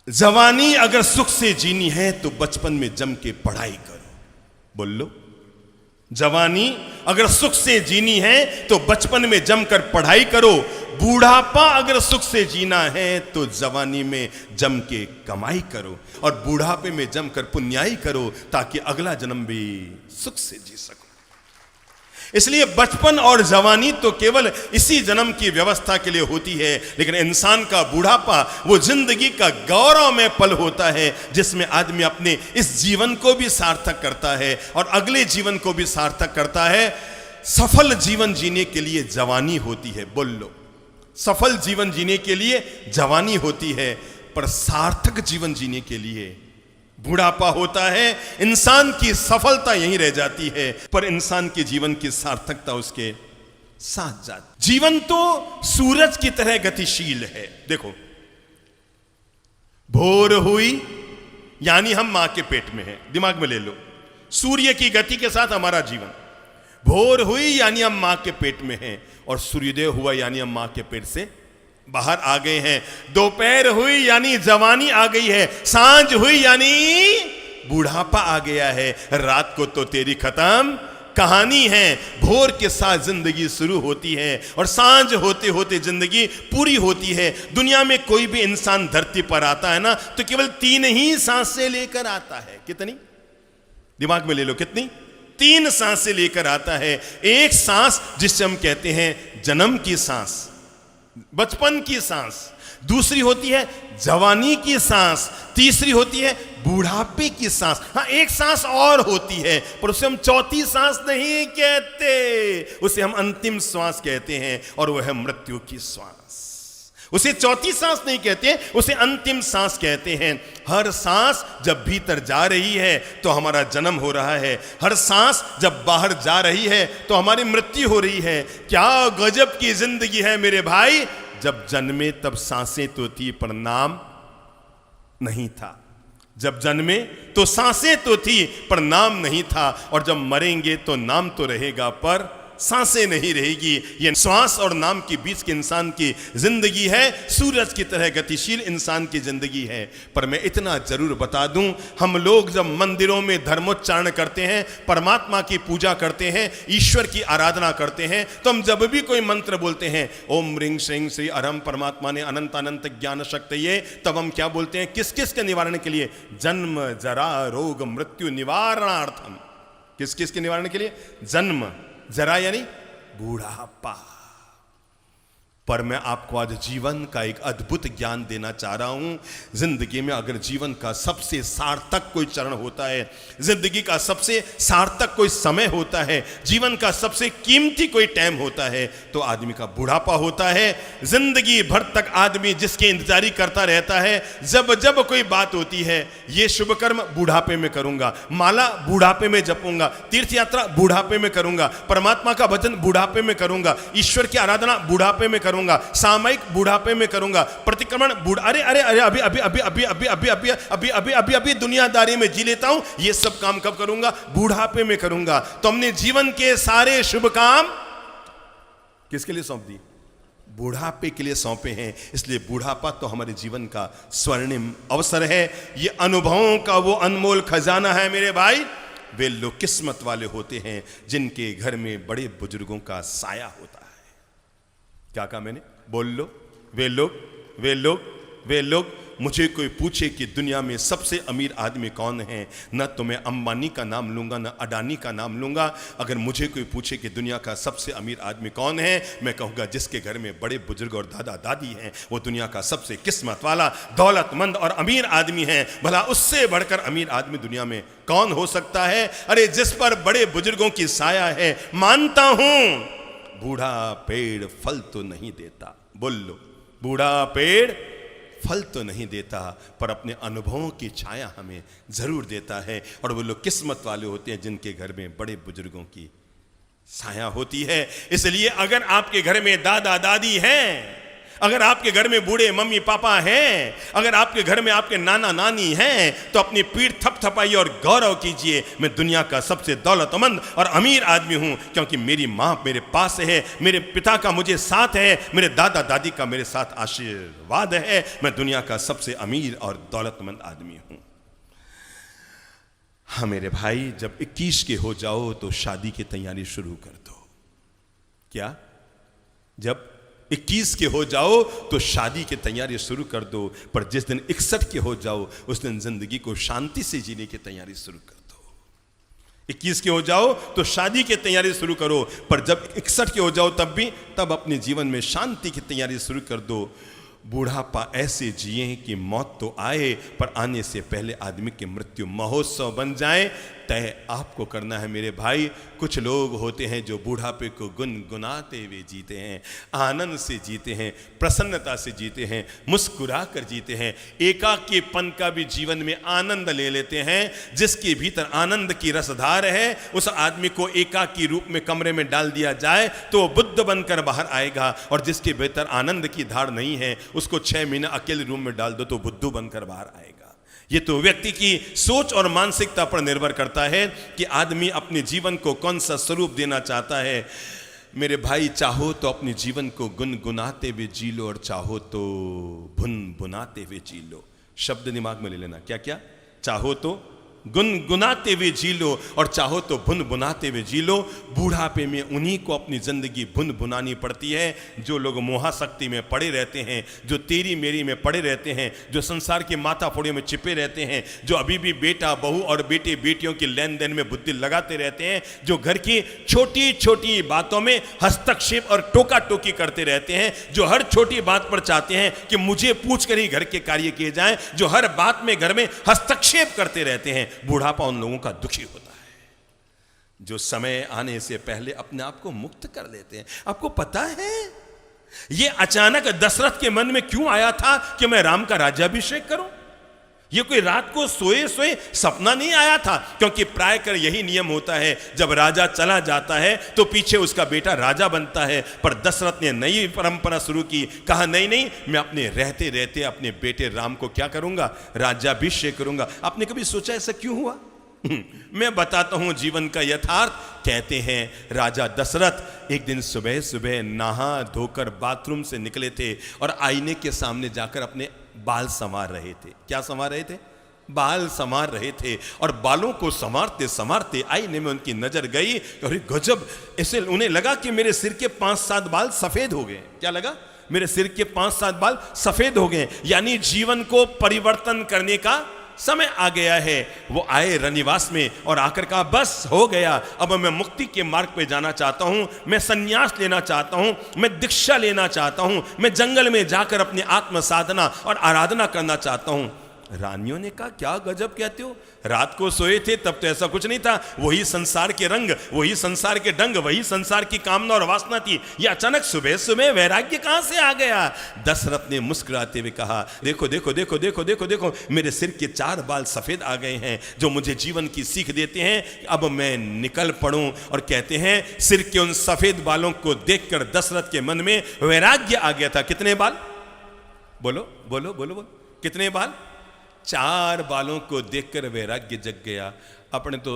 जवानी अगर सुख से जीनी है तो बचपन में जम के पढ़ाई करो। बोल लो, जवानी अगर सुख से जीनी है तो बचपन में जमकर पढ़ाई करो। बूढ़ापा अगर सुख से जीना है तो जवानी में जम के कमाई करो और बूढ़ापे में जमकर पुण्याई करो ताकि अगला जन्म भी सुख से जी सको। इसलिए बचपन और जवानी तो केवल इसी जन्म की व्यवस्था के लिए होती है, लेकिन इंसान का बूढ़ापा वो जिंदगी का गौरवमय पल होता है जिसमें आदमी अपने इस जीवन को भी सार्थक करता है और अगले जीवन को भी सार्थक करता है। सफल जीवन जीने के लिए जवानी होती है। बोल लो, सफल जीवन जीने के लिए जवानी होती है, पर सार्थक जीवन जीने के लिए बूढ़ापा होता है। इंसान की सफलता यहीं रह जाती है, पर इंसान के जीवन की सार्थकता उसके साथ जाती। जीवन तो सूरज की तरह गतिशील है। देखो, भोर हुई यानी हम मां के पेट में हैं, दिमाग में ले लो। सूर्य की गति के साथ हमारा जीवन। भोर हुई यानी हम मां के पेट में हैं और सूर्योदय हुआ यानी हम मां के पेट से बाहर आ गए हैं। दोपहर हुई यानी जवानी आ गई है। सांझ हुई यानी बूढ़ापा आ गया है। रात को तो तेरी खत्म कहानी है। भोर के साथ जिंदगी शुरू होती है और सांझ होते होते जिंदगी पूरी होती है। दुनिया में कोई भी इंसान धरती पर आता है ना तो केवल 3 ही सांसें लेकर आता है। कितनी? दिमाग में ले लो, कितनी? 3 सांसें लेकर आता है। एक सांस जिसे हम कहते हैं जन्म की सांस, बचपन की सांस। दूसरी होती है जवानी की सांस। तीसरी होती है बूढ़ापे की सांस। हाँ, एक सांस और होती है पर उसे हम चौथी सांस नहीं कहते, उसे हम अंतिम श्वास कहते हैं और वह है मृत्यु की श्वास। उसे चौथी सांस नहीं कहते, उसे अंतिम सांस कहते हैं। हर सांस जब भीतर जा रही है तो हमारा जन्म हो रहा है। हर सांस जब बाहर जा रही है तो हमारी मृत्यु हो रही है। क्या गजब की जिंदगी है मेरे भाई। जब जन्मे तब सांसें तो थी पर नाम नहीं था। जब जन्मे तो सांसें तो थी पर नाम नहीं था, और जब मरेंगे तो नाम तो रहेगा पर सांसें नहीं रहेगी। ये श्वास और नाम के बीच के इंसान की जिंदगी है। सूरज की तरह गतिशील इंसान की जिंदगी है। पर मैं इतना जरूर बता दूं, हम लोग जब मंदिरों में धर्मोच्चारण करते हैं, परमात्मा की पूजा करते हैं, ईश्वर की आराधना करते हैं, तो हम जब भी कोई मंत्र बोलते हैं, ओम ह्रीं श्रीं श्री अरहम परमात्मा ने अनंत अनंत ज्ञान शक्ति, तब हम क्या बोलते हैं? किस किस के निवारण के लिए? जन्म जरा रोग मृत्यु निवारणार्थम। किस किस के निवारण के लिए? जन्म जरा यानी बूढ़ापा। पर मैं आपको आज जीवन का एक अद्भुत ज्ञान देना चाह रहा हूं। जिंदगी में अगर जीवन का सबसे सार्थक कोई चरण होता है, जिंदगी का सबसे सार्थक कोई समय होता है, जीवन का सबसे कीमती कोई टाइम होता है, तो आदमी का बुढ़ापा होता है। जिंदगी भर तक आदमी जिसके इंतजारी करता रहता है, जब जब कोई बात होती है, ये शुभ कर्म बुढ़ापे में करूंगा, माला बुढ़ापे में जपूंगा, तीर्थ यात्रा बुढ़ापे में करूंगा, परमात्मा का भजन बुढ़ापे में करूंगा, ईश्वर की आराधना बुढ़ापे में करूंगा, सामयिक बुढ़ापे में करूंगा, प्रतिक्रमण अरे अरे अरे अभी अभी अभी अभी अभी अभी अभी अभी अभी अभी अभी दुनियादारी में जी लेता हूं, ये सब काम कब करूंगा? बुढ़ापे में करूंगा। तो हमने जीवन के सारे शुभ काम किसके लिए सौंप दिए? बुढ़ापे के लिए सौंपे हैं। इसलिए बुढ़ापा तो हमारे जीवन का स्वर्णिम अवसर है। ये अनुभवों का वो अनमोल खजाना है मेरे भाई। वे लोग किस्मत वाले होते हैं जिनके घर में बड़े बुजुर्गों का साया होता है। क्या कहा मैंने? बोल लो, वे लोग वे लोग वे लोग। मुझे कोई पूछे कि दुनिया में सबसे अमीर आदमी कौन है, न तो मैं अंबानी का नाम लूंगा न अडानी का नाम लूंगा। अगर मुझे कोई पूछे कि दुनिया का सबसे अमीर आदमी कौन है, मैं कहूंगा जिसके घर में बड़े बुजुर्ग और दादा दादी हैं, वो दुनिया का सबसे किस्मत वाला, दौलतमंद और अमीर आदमी है। भला उससे बढ़कर अमीर आदमी दुनिया में कौन हो सकता है? अरे जिस पर बड़े बुजुर्गों की साया है। मानता हूं बूढ़ा पेड़ फल तो नहीं देता। बोल लो, बूढ़ा पेड़ फल तो नहीं देता, पर अपने अनुभवों की छाया हमें जरूर देता है। और वो लोग किस्मत वाले होते हैं जिनके घर में बड़े बुजुर्गों की छाया होती है। इसलिए अगर आपके घर में दादा दादी हैं अगर आपके घर में बूढ़े मम्मी पापा हैं, अगर आपके घर में आपके नाना नानी हैं, तो अपनी पीठ थपथपाइए और गौरव कीजिए, मैं दुनिया का सबसे दौलतमंद और अमीर आदमी हूं, क्योंकि मेरी माँ मेरे पास है, मेरे पिता का मुझे साथ है, मेरे दादा दादी का मेरे साथ आशीर्वाद है, मैं दुनिया का सबसे अमीर और दौलतमंद आदमी हूं। हाँ मेरे भाई, जब 21 के हो जाओ तो शादी की तैयारी शुरू कर दो। क्या? जब 21 के हो जाओ तो शादी की तैयारी शुरू कर दो, पर जिस दिन 61 के हो जाओ उस दिन जिंदगी को शांति से जीने की तैयारी शुरू कर दो। 21 के हो जाओ तो शादी की तैयारी शुरू करो, पर जब 61 के हो जाओ तब अपने जीवन में शांति की तैयारी शुरू कर दो। बूढ़ापा ऐसे जिए कि मौत तो आए, पर आने से पहले आदमी की मृत्यु महोत्सव बन जाए। तय आपको करना है मेरे भाई। कुछ लोग होते हैं जो बूढ़ापे को गुनगुनाते हुए जीते हैं, आनंद से जीते हैं, प्रसन्नता से जीते हैं, मुस्कुरा कर जीते हैं, एकाकीपन का भी जीवन में आनंद ले लेते हैं। जिसके भीतर आनंद की रसधार है, उस आदमी को एकाकी रूप में कमरे में डाल दिया जाए तो वो बुद्ध बनकर बाहर आएगा, और जिसके भीतर आनंद की धार नहीं है उसको 6 महीने अकेले रूम में डाल दो तो बुद्धू बनकर बाहर आएगा। ये तो व्यक्ति की सोच और मानसिकता पर निर्भर करता है कि आदमी अपने जीवन को कौन सा स्वरूप देना चाहता है। मेरे भाई, चाहो तो अपने जीवन को गुनगुनाते हुए जी लो, और चाहो तो भुनभुनाते हुए जी लो। शब्द दिमाग में ले लेना, क्या क्या? चाहो तो गुनगुनाते हुए जी लो और चाहो तो भुनभुनाते हुए जी लो। बूढ़ापे में उन्हीं को अपनी जिंदगी भुनभुनानी पड़ती है जो लोग मोहाशक्ति में पड़े रहते हैं, जो तेरी मेरी में पड़े रहते हैं, जो संसार की माथा फोड़ियों में छिपे रहते हैं, जो अभी भी बेटा बहू और बेटे बेटियों के लेन देन में बुद्धि लगाते रहते हैं, जो घर की छोटी छोटी बातों में हस्तक्षेप और टोका टोकी करते रहते हैं, जो हर छोटी बात पर चाहते हैं कि मुझे पूछ कर ही घर के कार्य किए जाएं, जो हर बात में घर में हस्तक्षेप करते रहते हैं। बूढ़ापा उन लोगों का दुखी होता है जो समय आने से पहले अपने आप को मुक्त कर लेते हैं। आपको पता है यह अचानक दशरथ के मन में क्यों आया था कि मैं राम का राज्याभिषेक करूं? यह कोई रात को सोए सोए सपना नहीं आया था, क्योंकि प्राय कर यही नियम होता है, जब राजा चला जाता है तो पीछे उसका बेटा राजा बनता है। पर दशरथ ने नई परंपरा शुरू की, कहा नहीं नहीं, मैं अपने रहते रहते अपने बेटे राम को क्या करूंगा? राज्याभिषेक करूंगा। आपने कभी सोचा ऐसा क्यों हुआ? मैं बताता हूं जीवन का यथार्थ। कहते हैं राजा दशरथ एक दिन सुबह सुबह नहा धोकर बाथरूम से निकले थे और आईने के सामने जाकर अपने बाल संवार रहे थे। क्या संवार रहे थे? बाल संवार रहे थे। और बालों को संवारते संवारते आईने में उनकी नजर गई और गजब, ऐसे उन्हें लगा कि मेरे सिर के 5-7 बाल सफेद हो गए। क्या लगा? मेरे सिर के 5-7 बाल सफेद हो गए, यानी जीवन को परिवर्तन करने का समय आ गया है। वो आए रनिवास में और आकर कहा बस हो गया, अब मैं मुक्ति के मार्ग पे जाना चाहता हूं, मैं संन्यास लेना चाहता हूं, मैं दीक्षा लेना चाहता हूं, मैं जंगल में जाकर अपनी आत्म साधना और आराधना करना चाहता हूं। रानियों ने कहा क्या गजब कहते हो, रात को सोए थे तब तो ऐसा कुछ नहीं था, वही संसार के रंग, वही संसार के ढंग, वही संसार की कामना और वासना थी, ये अचानक सुबह सुबह वैराग्य कहां से आ गया? दशरथ ने मुस्कुराते हुए कहा देखो देखो देखो देखो देखो देखो, मेरे सिर के 4 बाल सफेद आ गए हैं जो मुझे जीवन की सीख देते हैं। अब मैं निकल पड़ूं। और कहते हैं सिर के उन सफेद बालों को देखकर दशरथ के मन में वैराग्य आ गया था। कितने बाल? बोलो बोलो बोलो बोलो, कितने बाल? 4 बालों को देखकर वैराग्य जग गया। अपने तो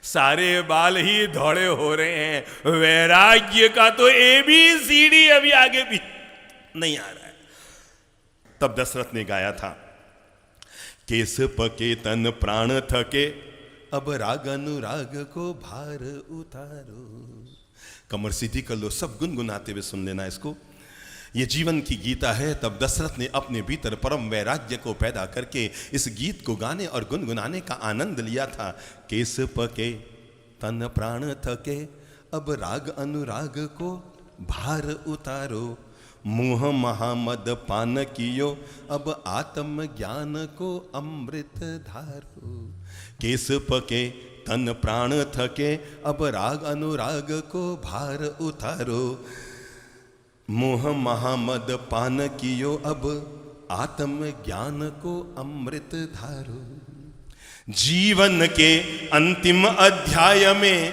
सारे बाल ही धौड़े हो रहे हैं, वैराग्य का तो ABCD अभी आगे भी नहीं आ रहा है। तब दशरथ ने गाया था केस पके तन प्राण थके, अब राग अनुराग को भार उतारो। कमर सीधी कर लो, सब गुनगुनाते हुए सुन लेना इसको। ये जीवन की गीता है। तब दशरथ ने अपने भीतर परम वैराग्य को पैदा करके इस गीत को गाने और गुनगुनाने का आनंद लिया था। केस पके तन प्राण थके, अब राग अनुराग को भार उतारो, मुँह महामद पान कियो, अब आत्म ज्ञान को अमृत धारो। केस पके तन प्राण थके, अब राग अनुराग को भार उतारो, मोह महामद पान कियो, अब आत्म ज्ञान को अमृत धारो। जीवन के अंतिम अध्याय में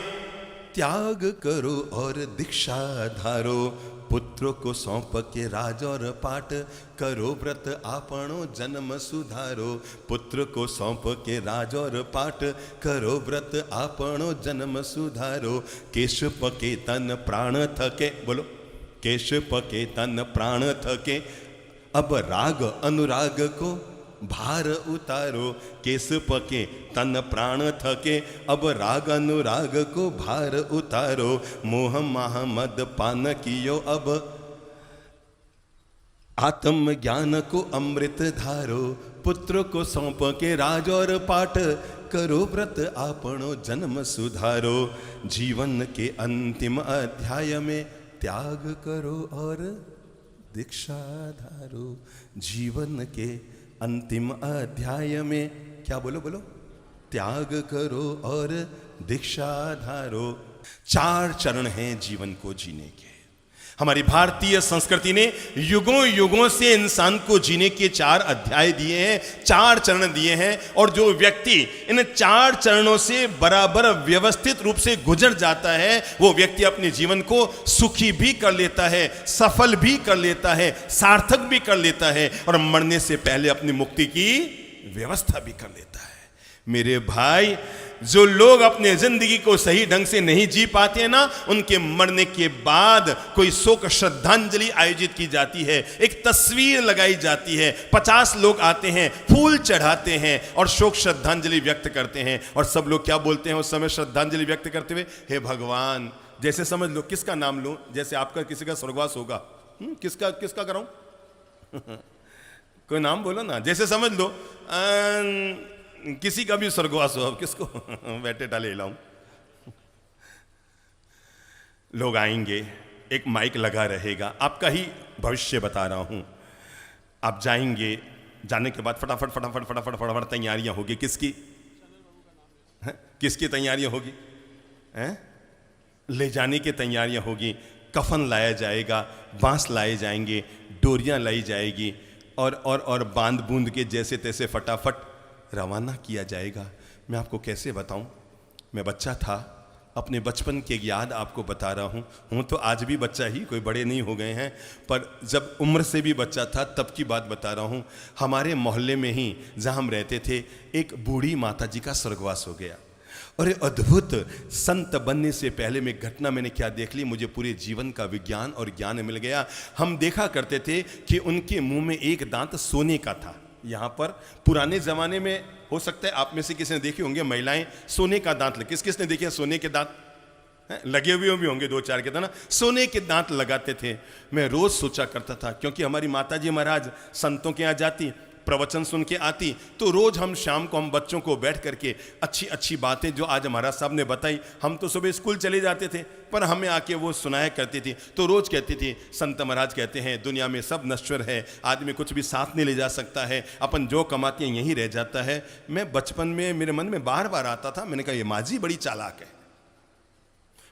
त्याग करो और दीक्षा धारो, पुत्रों को सौंप के राज और पाठ, करो व्रत आपनो जन्म सुधारो। पुत्र को सौंप के राज और पाठ, करो व्रत आपनो जन्म सुधारो। केश पके तन प्राण थके, बोलो केश पके तन प्राण थके, अब राग अनुराग को भार उतारो। केस पके तन प्राण थके, अब राग अनुराग को भार उतारो। मोह माह मद पान कियो, अब आत्म ज्ञान को अमृत धारो। पुत्र को सौंप के राज और पाठ, करो व्रत आपनो जन्म सुधारो। जीवन के अंतिम अध्याय में त्याग करो और दीक्षा धारो। जीवन के अंतिम अध्याय में क्या, बोलो बोलो, त्याग करो और दीक्षा धारो। 4 चरण हैं जीवन को जीने के। हमारी भारतीय संस्कृति ने युगों युगों से इंसान को जीने के 4 अध्याय दिए हैं, 4 चरण दिए हैं। और जो व्यक्ति इन 4 चरणों से बराबर व्यवस्थित रूप से गुजर जाता है, वो व्यक्ति अपने जीवन को सुखी भी कर लेता है, सफल भी कर लेता है, सार्थक भी कर लेता है, और मरने से पहले अपनी मुक्ति की व्यवस्था भी कर लेता है। मेरे भाई, जो लोग अपने जिंदगी को सही ढंग से नहीं जी पाते हैं ना, उनके मरने के बाद कोई शोक श्रद्धांजलि आयोजित की जाती है, एक तस्वीर लगाई जाती है, 50 लोग आते हैं, फूल चढ़ाते हैं और शोक श्रद्धांजलि व्यक्त करते हैं। और सब लोग क्या बोलते हैं उस समय श्रद्धांजलि व्यक्त करते हुए? हे भगवान, जैसे समझ लो, किसका नाम लूं? जैसे आपका किसी का स्वर्गवास होगा, किसका किसका कराऊं? कोई नाम बोलो ना। जैसे समझ लो किसी का भी स्वर्गवास हो, अब किसको बैठे डाले लाऊं? लोग आएंगे, एक माइक लगा रहेगा, आपका ही भविष्य बता रहा हूं। आप जाएंगे, जाने के बाद फटाफट फटाफट फटाफट फटाफट तैयारियां होगी। किसकी? किसकी तैयारियां होगी? ले जाने की तैयारियां होगी। कफन लाया जाएगा, बांस लाए जाएंगे, डोरियां लाई जाएगी, और बांध बूंद के जैसे तैसे फटाफट रवाना किया जाएगा। मैं आपको कैसे बताऊं? मैं बच्चा था, अपने बचपन के याद आपको बता रहा हूं तो आज भी बच्चा ही, कोई बड़े नहीं हो गए हैं, पर जब उम्र से भी बच्चा था तब की बात बता रहा हूं। हमारे मोहल्ले में ही जहां हम रहते थे, एक बूढ़ी माता जी का स्वर्गवास हो गया। और अद्भुत, संत बनने से पहले में घटना मैंने क्या देख ली, मुझे पूरे जीवन का विज्ञान और ज्ञान मिल गया। हम देखा करते थे कि उनके मुंह में एक दांत सोने का था। यहाँ पर पुराने जमाने में, हो सकता है आप में से किसी ने देखे होंगे, महिलाएं सोने का दांत, किस किस ने देखे सोने के दांत? लगे हुए भी होंगे 2-4 के, था ना, सोने के दांत लगाते थे। मैं रोज सोचा करता था, क्योंकि हमारी माताजी महाराज संतों के यहाँ जाती, प्रवचन सुन के आती, तो रोज हम शाम को हम बच्चों को बैठ करके अच्छी अच्छी बातें जो आज महाराज साहब ने बताई, हम तो सुबह स्कूल चले जाते थे, पर हमें आके वो सुनाया करती थी। तो रोज कहती थी, संत महाराज कहते हैं दुनिया में सब नश्वर है, आदमी कुछ भी साथ नहीं ले जा सकता है, अपन जो कमाते हैं यहीं रह जाता है। मैं बचपन में मेरे मन में बार बार आता था, मैंने कहा ये माँ जी बड़ी चालाक है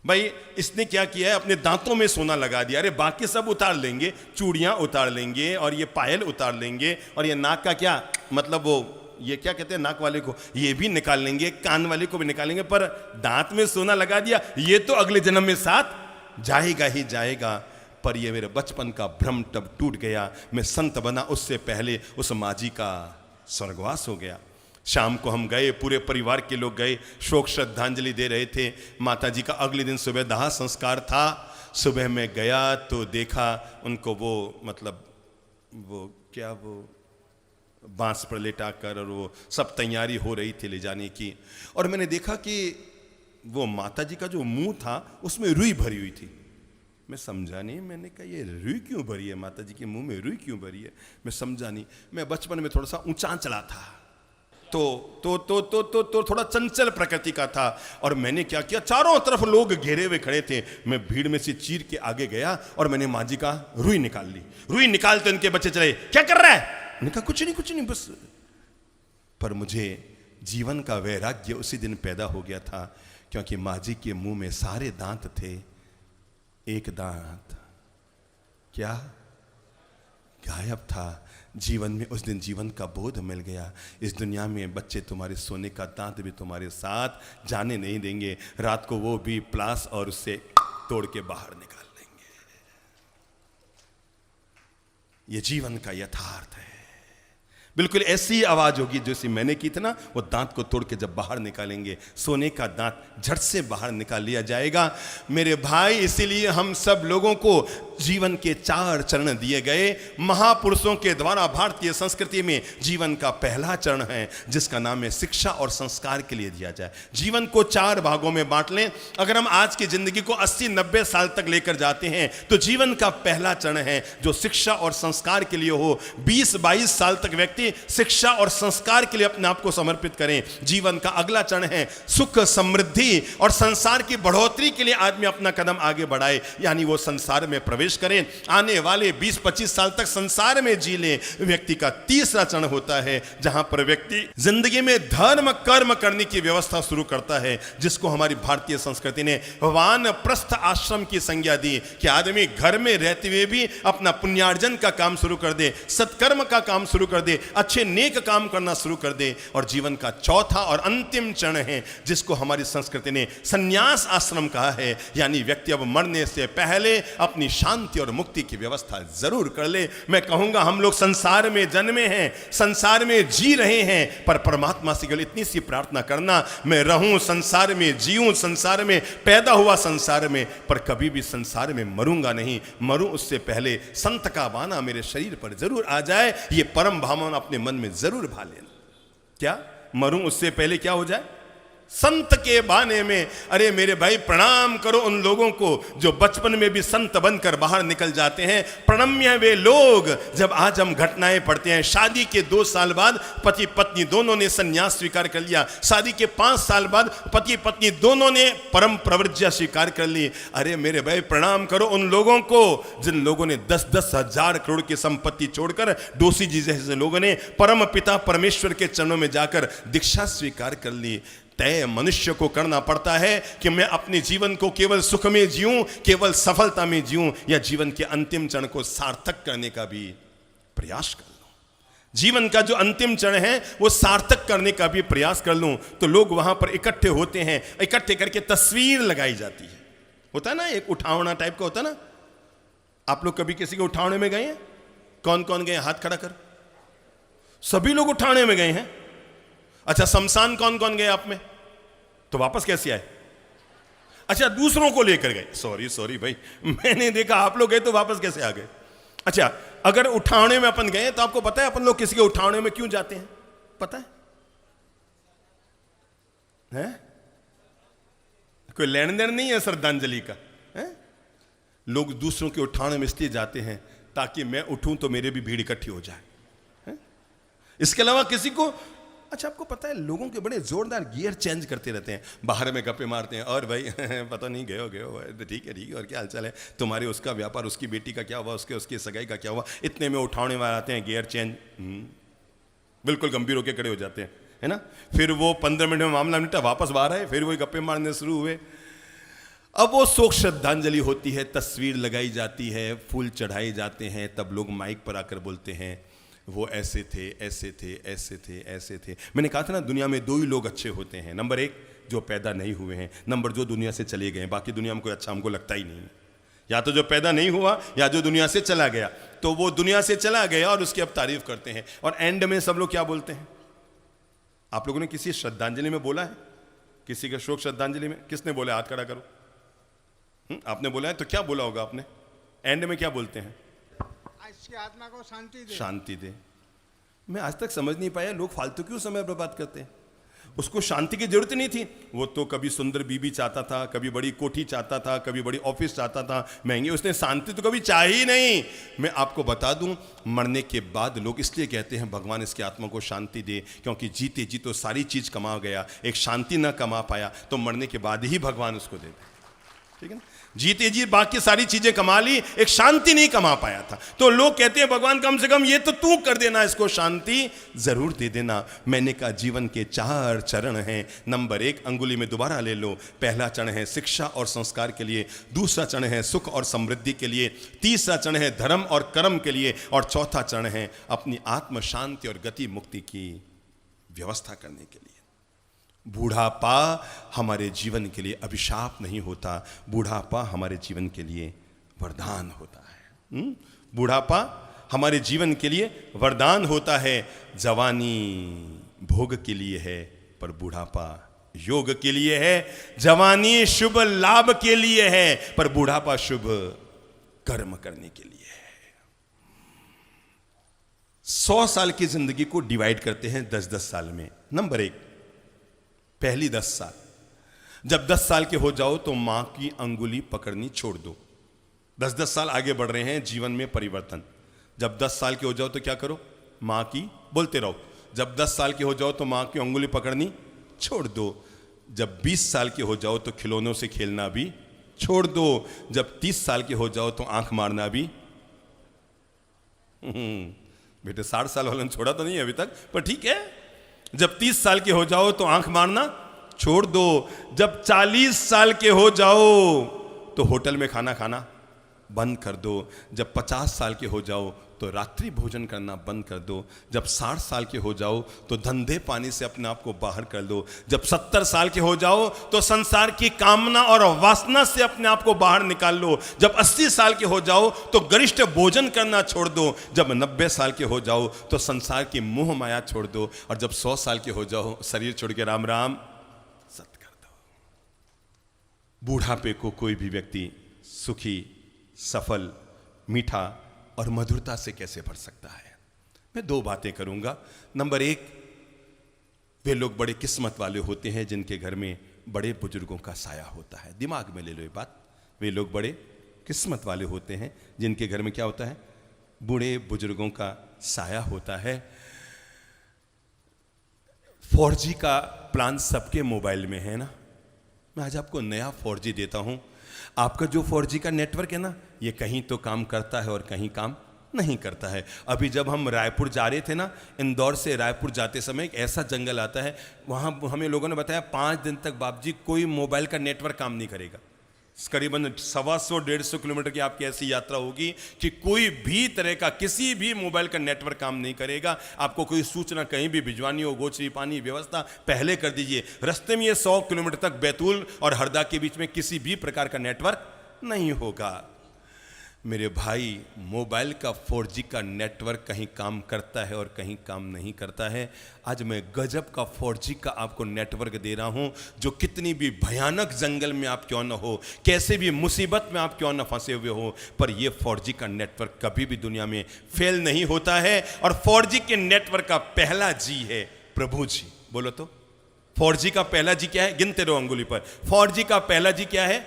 भाई, इसने क्या किया है, अपने दांतों में सोना लगा दिया। अरे बाकी सब उतार लेंगे, चूड़ियां उतार लेंगे, और ये पायल उतार लेंगे, और ये नाक का क्या मतलब, वो ये क्या कहते हैं नाक वाले को, ये भी निकाल लेंगे, कान वाले को भी निकालेंगे, पर दांत में सोना लगा दिया, ये तो अगले जन्म में साथ जाएगा ही जाएगा। पर ये मेरे बचपन का भ्रम तब टूट गया। मैं संत बना उससे पहले उस माँ जी का स्वर्गवास हो गया। शाम को हम गए, पूरे परिवार के लोग गए, शोक श्रद्धांजलि दे रहे थे। माता जी का अगले दिन सुबह दाह संस्कार था। सुबह में गया तो देखा उनको वो मतलब वो क्या वो बांस पर लेटा कर, और वो सब तैयारी हो रही थी ले जाने की। और मैंने देखा कि वो माता जी का जो मुंह था उसमें रुई भरी हुई थी। मैं समझा नहीं, मैंने कहा ये रुई क्यों भरी है, माता जी के मुंह में रुई क्यों भरी है, मैं समझा नहीं। मैं बचपन में थोड़ा सा ऊंचा चला था, तो थोड़ा चंचल प्रकृति का था। और मैंने क्या किया, चारों तरफ लोग घेरे हुए खड़े थे, मैं भीड़ में से चीर के आगे गया और मैंने माँ जी का रुई निकाल ली। रुई निकालते उनके बच्चे चले, क्या कर रहा है? मैंने कहा कुछ नहीं बस। पर मुझे जीवन का वैराग्य उसी दिन पैदा हो गया था, क्योंकि माँ जी के मुंह में सारे दांत थे, एक दांत क्या गायब था, जीवन में उस दिन जीवन का बोध मिल गया। इस दुनिया में बच्चे तुम्हारे सोने का दांत भी तुम्हारे साथ जाने नहीं देंगे, रात को वो भी प्लास और उससे तोड़ के बाहर निकाल लेंगे। ये जीवन का यथार्थ है। बिल्कुल ऐसी आवाज होगी जैसी मैंने की थी ना, वो दांत को तोड़ के जब बाहर निकालेंगे, सोने का दांत झट से बाहर निकाल लिया जाएगा। मेरे भाई, इसीलिए हम सब लोगों को जीवन के 4 चरण दिए गए महापुरुषों के द्वारा। भारतीय संस्कृति में जीवन का पहला चरण है जिसका नाम है शिक्षा और संस्कार के लिए दिया जाए। जीवन को 4 भागों में बांट लें। अगर हम आज की जिंदगी को 80-90 साल तक लेकर जाते हैं तो जीवन का पहला चरण है जो शिक्षा और संस्कार के लिए हो। 20-22 साल तक व्यक्ति शिक्षा और संस्कार के लिए अपने आप को समर्पित करें। जीवन का अगला चरण है सुख, समृद्धि और संसार की बढ़ोतरी के लिए आदमी अपना कदम आगे बढ़ाए, यानी वो संसार में प्रवेश करें। आने वाले 20-25 साल तक संसार में जी ले। व्यक्ति का तीसरा चरण होता है जहां पर व्यक्ति जिंदगी में धर्म कर्म करने की व्यवस्था शुरू करता है, जिसको हमारी भारतीय संस्कृति ने वानप्रस्थ आश्रम की संज्ञा दी कि आदमी घर में रहते हुए भी अपना पुण्यार्जन का काम शुरू कर दे, सत्कर्म का काम शुरू कर दे, अच्छे नेक काम करना शुरू कर दे। और जीवन का चौथा और अंतिम चरण है जिसको हमारी संस्कृति ने संन्यास आश्रम कहा है, यानी व्यक्ति अब मरने से पहले अपनी शांति और मुक्ति की व्यवस्था जरूर कर ले। मैं कहूंगा हम लोग संसार में जन्मे हैं, संसार में जी रहे हैं, पर परमात्मा से केवल इतनी सी प्रार्थना करना, मैं रहूं संसार में, जीऊं संसार में, पैदा हुआ संसार में, पर कभी भी संसार में मरूंगा नहीं। मरूं उससे पहले संत का बाना मेरे शरीर पर जरूर आ जाए। ये परम भावना अपने मन में जरूर भा लेना। क्या मरूं उससे पहले क्या हो जाए? संत के बाने में। अरे मेरे भाई, प्रणाम करो उन लोगों को जो बचपन में भी संत बनकर बाहर निकल जाते हैं। प्रणम्य वे लोग। जब आज हम घटनाएं पढ़ते हैं, शादी के 2 साल बाद पति पत्नी दोनों ने संन्यास स्वीकार कर लिया, शादी के 5 साल बाद पति पत्नी दोनों ने परम प्रवृत्तियां स्वीकार कर ली। अरे मेरे भाई, प्रणाम करो उन लोगों को जिन लोगों ने 10-10 हजार करोड़ की संपत्ति छोड़कर, डोसी जी जैसे लोगों ने परम पिता परमेश्वर के चरणों में जाकर दीक्षा स्वीकार कर ली। तय मनुष्य को करना पड़ता है कि मैं अपने जीवन को केवल सुख में जीऊं, केवल सफलता में जीऊं, या जीवन के अंतिम चरण को सार्थक करने का भी प्रयास कर लूं। जीवन का जो अंतिम चरण है वो सार्थक करने का भी प्रयास कर लूं। तो लोग वहां पर इकट्ठे होते हैं, इकट्ठे करके तस्वीर लगाई जाती है। होता है ना, एक उठावना टाइप का होता है ना। आप लोग कभी किसी के उठावने में गए हैं? कौन कौन गए? हाथ खड़ा कर। सभी लोग उठावने में गए हैं। अच्छा, शमशान कौन कौन गए आप में? तो वापस कैसे आए? अच्छा, दूसरों को लेकर गए। सॉरी भाई, मैंने देखा आप लोग गए तो वापस कैसे आ गए? अच्छा, अगर उठाने में अपन गए तो आपको पता है अपन लोग किसी के उठाने में क्यों जाते हैं? पता है? कोई लेन देन नहीं है श्रद्धांजलि का है? लोग दूसरों के उठाने में इसलिए जाते हैं ताकि मैं उठूं तो मेरे भी भीड़ इकट्ठी हो जाए है? इसके अलावा किसी को। अच्छा, आपको पता है लोगों के बड़े जोरदार गियर चेंज करते रहते हैं, बाहर में गप्पे मारते हैं। और भाई पता नहीं गए हो ठीक है और क्या हालचाल है तुम्हारे, उसका व्यापार, उसकी बेटी का क्या हुआ, उसकी सगाई का क्या हुआ, इतने में उठाने वाले आते हैं, गियर चेंज। बिल्कुल गंभीर होकर खड़े हो जाते हैं, है ना। फिर वो 15 मिनट में मामला निपटा, वापस बाहर आए, फिर वही गप्पे मारने शुरू हुए। अब वो शोक श्रद्धांजलि होती है, तस्वीर लगाई जाती है, फूल चढ़ाए जाते हैं, तब लोग माइक पर आकर बोलते हैं वो ऐसे थे, ऐसे थे, ऐसे थे, ऐसे थे। मैंने कहा था ना, दुनिया में 2 ही लोग अच्छे होते हैं। नंबर 1 जो पैदा नहीं हुए हैं, नंबर 2 दुनिया से चले गए। बाकी दुनिया में कोई अच्छा हमको लगता ही नहीं है। या तो जो पैदा नहीं हुआ या जो दुनिया से चला गया। तो वो दुनिया से चला गया और उसकी अब तारीफ करते हैं। और एंड में सब लोग क्या बोलते हैं? आप लोगों ने किसी श्रद्धांजलि में बोला है? किसी के शोक श्रद्धांजलि में किसने बोला? हाथ खड़ा करो। आपने बोला है तो क्या बोला होगा आपने? एंड में क्या बोलते हैं? इसकी आत्मा को शांति दे। शांति दे। मैं आज तक समझ नहीं पाया लोग फालतू क्यों समय बर्बाद करते हैं। उसको शांति की जरूरत नहीं थी। वो तो कभी सुंदर बीबी चाहता था, कभी बड़ी कोठी चाहता था, कभी बड़ी ऑफिस चाहता था महंगी। उसने शांति तो कभी चाही नहीं। मैं आपको बता दूं, मरने के बाद लोग इसलिए कहते हैं भगवान इसकी आत्मा को शांति दे, क्योंकि जीते जी तो सारी चीज कमा गया, एक शांति ना कमा पाया, तो मरने के बाद ही भगवान उसको दे। ठीक है ना। जीते जी बाकी सारी चीजें कमा ली, एक शांति नहीं कमा पाया था। तो लोग कहते हैं भगवान कम से कम ये तो तू कर देना, इसको शांति जरूर दे देना। मैंने कहा जीवन के 4 चरण हैं। नंबर 1 अंगुली में दोबारा ले लो। पहला चरण है शिक्षा और संस्कार के लिए, दूसरा चरण है सुख और समृद्धि के लिए, तीसरा चरण है धर्म और कर्म के लिए, और चौथा चरण है अपनी आत्म शांति और गति मुक्ति की व्यवस्था करने के लिए। बूढ़ापा हमारे जीवन के लिए अभिशाप नहीं होता, बूढ़ापा हमारे जीवन के लिए वरदान होता है। बूढ़ापा हमारे जीवन के लिए वरदान होता है। जवानी भोग के लिए है, पर बूढ़ापा योग के लिए है। जवानी शुभ लाभ के लिए है, पर बूढ़ापा शुभ कर्म करने के लिए है। 100 साल की जिंदगी को डिवाइड करते हैं 10-10 साल में। नंबर 1 पहली 10 साल, जब 10 साल के हो जाओ तो मां की अंगुली पकड़नी छोड़ दो। 10-10 साल आगे बढ़ रहे हैं, जीवन में परिवर्तन। जब 10 साल के हो जाओ तो क्या करो? मां की, बोलते रहो, जब 10 साल के हो जाओ तो मां की अंगुली पकड़नी छोड़ दो। जब 20 साल के हो जाओ तो खिलौनों से खेलना भी छोड़ दो। जब 30 साल के हो जाओ तो आंख मारना भी बेटे 60 साल वालों ने छोड़ा तो नहीं अभी तक, पर ठीक है। जब 30 साल के हो जाओ तो आंख मारना छोड़ दो। जब 40 साल के हो जाओ तो होटल में खाना खाना बंद कर दो। जब 50 साल के हो जाओ तो रात्रि भोजन करना बंद कर दो। जब 60 साल के हो जाओ तो धंधे पानी से अपने आप को बाहर कर दो। जब 70 साल के हो जाओ तो संसार की कामना और वासना से अपने आप को बाहर निकाल लो। जब 80 साल के हो जाओ तो गरिष्ठ भोजन करना छोड़ दो। जब 90 साल के हो जाओ तो संसार की मोह माया छोड़ दो। और जब 100 साल के हो जाओ शरीर छोड़ के राम राम सत कर दो। बूढ़ापे को कोई भी व्यक्ति सुखी, सफल, मीठा और मधुरता से कैसे भर सकता है? मैं 2 बातें करूंगा। नंबर 1, वे लोग बड़े किस्मत वाले होते हैं जिनके घर में बड़े बुजुर्गों का साया होता है। दिमाग में ले लो ये बात। वे लोग बड़े किस्मत वाले होते हैं जिनके घर में क्या होता है? बूढ़े बुजुर्गों का साया होता है। 4G का प्लान सबके मोबाइल में है ना। मैं आज आपको नया 4G देता हूं। आपका जो 4G का नेटवर्क है ना, ये कहीं तो काम करता है और कहीं काम नहीं करता है। अभी जब हम रायपुर जा रहे थे ना, इंदौर से रायपुर जाते समय एक ऐसा जंगल आता है, वहाँ हमें लोगों ने बताया 5 दिन तक बाप जी कोई मोबाइल का नेटवर्क काम नहीं करेगा। करीबन 125-150 किलोमीटर की आपकी ऐसी यात्रा होगी कि कोई भी तरह का किसी भी मोबाइल का नेटवर्क काम नहीं करेगा। आपको कोई सूचना कहीं भी भिजवानी हो, गोचरी पानी व्यवस्था पहले कर दीजिए। रास्ते में ये 100 किलोमीटर तक बैतूल और हरदा के बीच में किसी भी प्रकार का नेटवर्क नहीं होगा। मेरे भाई, मोबाइल का 4G का नेटवर्क कहीं काम करता है और कहीं काम नहीं करता है। आज मैं गजब का 4G का आपको नेटवर्क दे रहा हूं, जो कितनी भी भयानक जंगल में आप क्यों न हो, कैसे भी मुसीबत में आप क्यों न फंसे हुए हो, पर यह 4G का नेटवर्क कभी भी दुनिया में फेल नहीं होता है। और 4G के नेटवर्क का पहला जी है प्रभु जी। बोलो तो 4G का पहला जी क्या है? गिनते रहो अंगुली पर। 4G का पहला जी क्या है?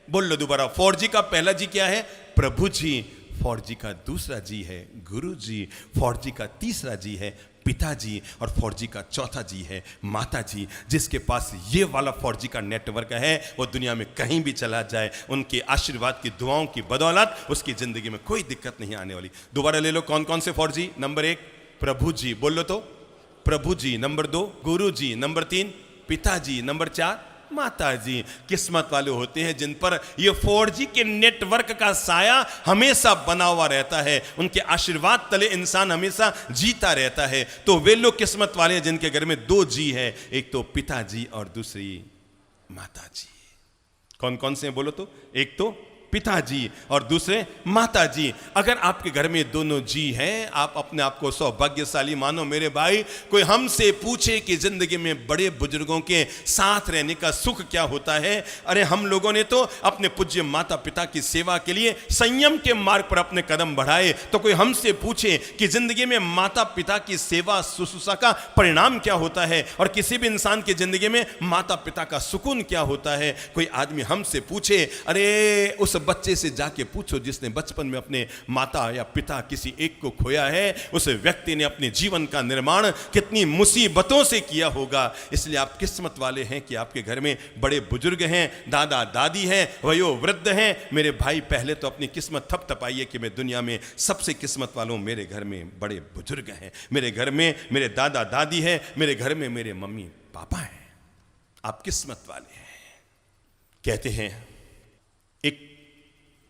बोल लो दोबारा। 4G का पहला जी क्या है? प्रभु जी। 4G का दूसरा जी है गुरु जी। 4G का तीसरा जी है पिताजी। और 4G का चौथा जी है माता जी। जिसके पास ये वाला 4G का नेटवर्क है, वो दुनिया में कहीं भी चला जाए, उनके आशीर्वाद की दुआओं की बदौलत उसकी जिंदगी में कोई दिक्कत नहीं आने वाली। दोबारा ले लो, कौन कौन से 4G? नंबर 1 प्रभु जी, बोल लो तो प्रभु जी। नंबर 2 गुरु जी। नंबर 3 पिताजी। नंबर 4 माता जी। किस्मत वाले होते हैं जिन पर ये 4G के नेटवर्क का साया हमेशा बना हुआ रहता है। उनके आशीर्वाद तले इंसान हमेशा जीता रहता है। तो वे लोग किस्मत वाले हैं जिनके घर में 2 जी है, एक तो पिताजी और दूसरी माता जी। कौन कौन से हैं बोलो तो? एक तो पिताजी और दूसरे माताजी। अगर आपके घर में दोनों जी हैं, आप अपने आप को सौभाग्यशाली मानो मेरे भाई। कोई हमसे पूछे कि जिंदगी में बड़े बुजुर्गों के साथ रहने का सुख क्या होता है, अरे हम लोगों ने तो अपने पूज्य माता पिता की सेवा के लिए संयम के मार्ग पर अपने कदम बढ़ाए। तो कोई हमसे पूछे कि जिंदगी में माता पिता की सेवा शुश्रूषा का परिणाम क्या होता है, और किसी भी इंसान की जिंदगी में माता पिता का सुकून क्या होता है, कोई आदमी हमसे पूछे अरे उस बच्चे से जाके पूछो जिसने बचपन में अपने माता या पिता किसी एक को खोया है, उस व्यक्ति ने अपने जीवन का निर्माण कितनी मुसीबतों से किया होगा। इसलिए आप किस्मत वाले हैं कि आपके घर में बड़े बुजुर्ग हैं, दादा दादी हैं, वयो वृद्ध हैं। मेरे भाई, पहले तो अपनी किस्मत थपथपाइए कि मैं दुनिया में सबसे किस्मत वालों, मेरे घर में बड़े बुजुर्ग हैं, मेरे घर में मेरे दादा दादी हैं, मेरे घर में मेरे मम्मी पापा हैं। आप किस्मत वाले हैं। कहते हैं एक